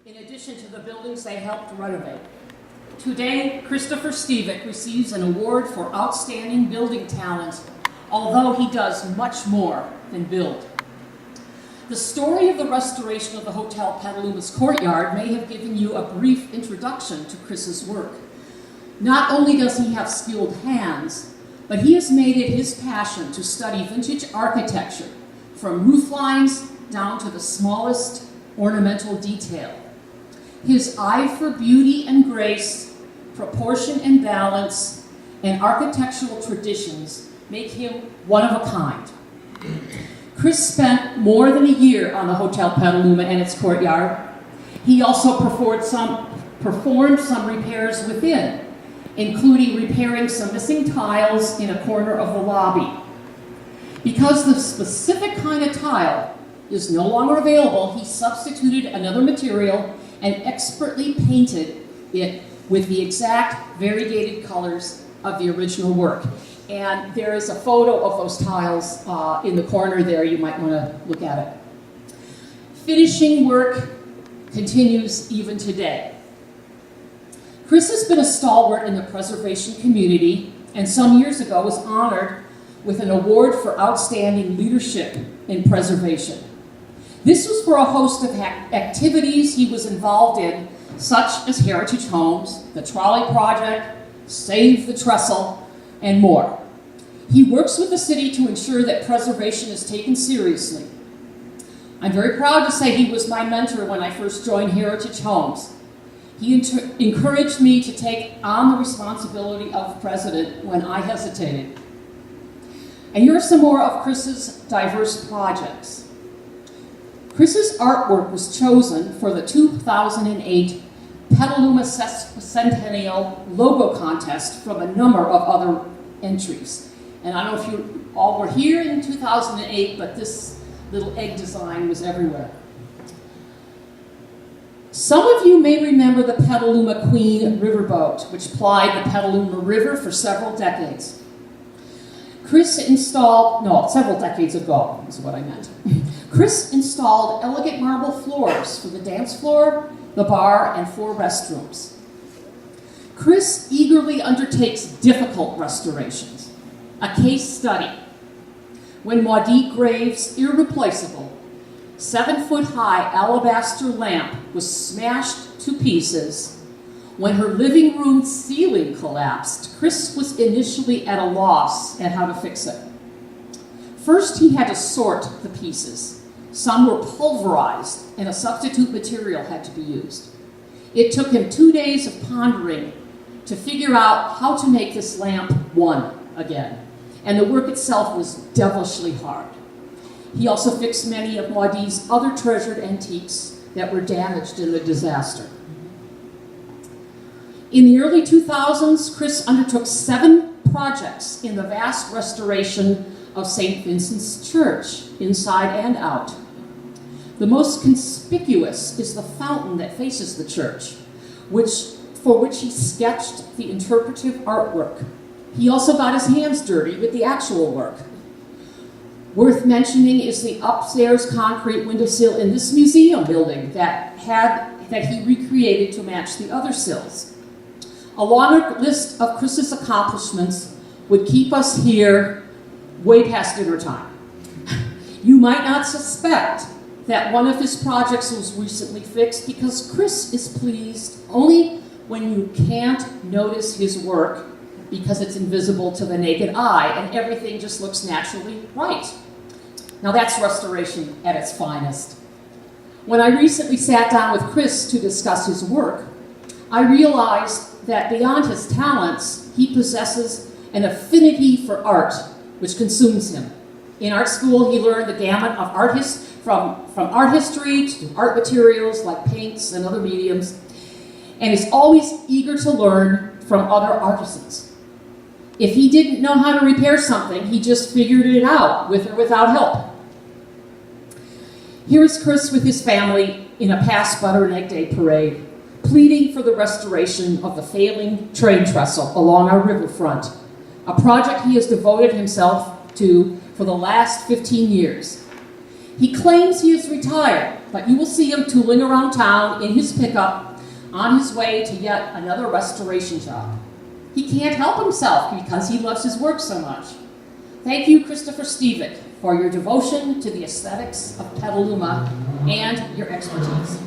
in addition to the buildings they helped renovate. Today, Christopher Stevick receives an award for outstanding building talent, although he does much more than build. The story of the restoration of the Hotel Petaluma's courtyard may have given you a brief introduction to Chris's work. Not only does he have skilled hands, but he has made it his passion to study vintage architecture, from roof lines down to the smallest ornamental detail. His eye for beauty and grace, proportion and balance, and architectural traditions make him one of a kind. Chris spent more than a year on the Hotel Petaluma and its courtyard. He also performed some repairs within, including repairing some missing tiles in a corner of the lobby. Because the specific kind of tile is no longer available, he substituted another material and expertly painted it with the exact variegated colors of the original work. And there is a photo of those tiles in the corner there. You might want to look at it. Finishing work continues even today. Chris has been a stalwart in the preservation community, and some years ago was honored with an award for outstanding leadership in preservation. This was for a host of activities he was involved in, such as Heritage Homes, the Trolley Project, Save the Trestle, and more. He works with the city to ensure that preservation is taken seriously. I'm very proud to say he was my mentor when I first joined Heritage Homes. He encouraged me to take on the responsibility of president when I hesitated. And here are some more of Chris's diverse projects. Chris's artwork was chosen for the 2008 Petaluma Centennial Logo Contest from a number of other entries. And I don't know if you all were here in 2008, but this little egg design was everywhere. Some of you may remember the Petaluma Queen riverboat, which plied the Petaluma River for several decades. Several decades ago is what I meant. Chris installed elegant marble floors for the dance floor, the bar, and 4 restrooms. Chris eagerly undertakes difficult restorations. A case study: when Maudie Graves' irreplaceable 7-foot-high alabaster lamp was smashed to pieces, when her living room ceiling collapsed, Chris was initially at a loss at how to fix it. First, he had to sort the pieces. Some were pulverized, and a substitute material had to be used. It took him 2 days of pondering to figure out how to make this lamp one again, and the work itself was devilishly hard. He also fixed many of Maudie's other treasured antiques that were damaged in the disaster. In the early 2000s, Chris undertook 7 projects in the vast restoration of St. Vincent's Church, inside and out. The most conspicuous is the fountain that faces the church, for which he sketched the interpretive artwork. He also got his hands dirty with the actual work. Worth mentioning is the upstairs concrete windowsill in this museum building that he recreated to match the other sills. A longer list of Chris's accomplishments would keep us here way past dinner time. You might not suspect that one of his projects was recently fixed, because Chris is pleased only when you can't notice his work because it's invisible to the naked eye and everything just looks naturally right. Now that's restoration at its finest. When I recently sat down with Chris to discuss his work, I realized that beyond his talents, he possesses an affinity for art, which consumes him. In art school, he learned the gamut of from art history to art materials like paints and other mediums, and is always eager to learn from other artisans. If he didn't know how to repair something, he just figured it out with or without help. Here is Chris with his family in a past Butter and Egg Day parade, pleading for the restoration of the failing train trestle along our riverfront, a project he has devoted himself to for the last 15 years. He claims he is retired, but you will see him tooling around town in his pickup on his way to yet another restoration job. He can't help himself because he loves his work so much. Thank you, Christopher Stevick, for your devotion to the aesthetics of Petaluma and your expertise.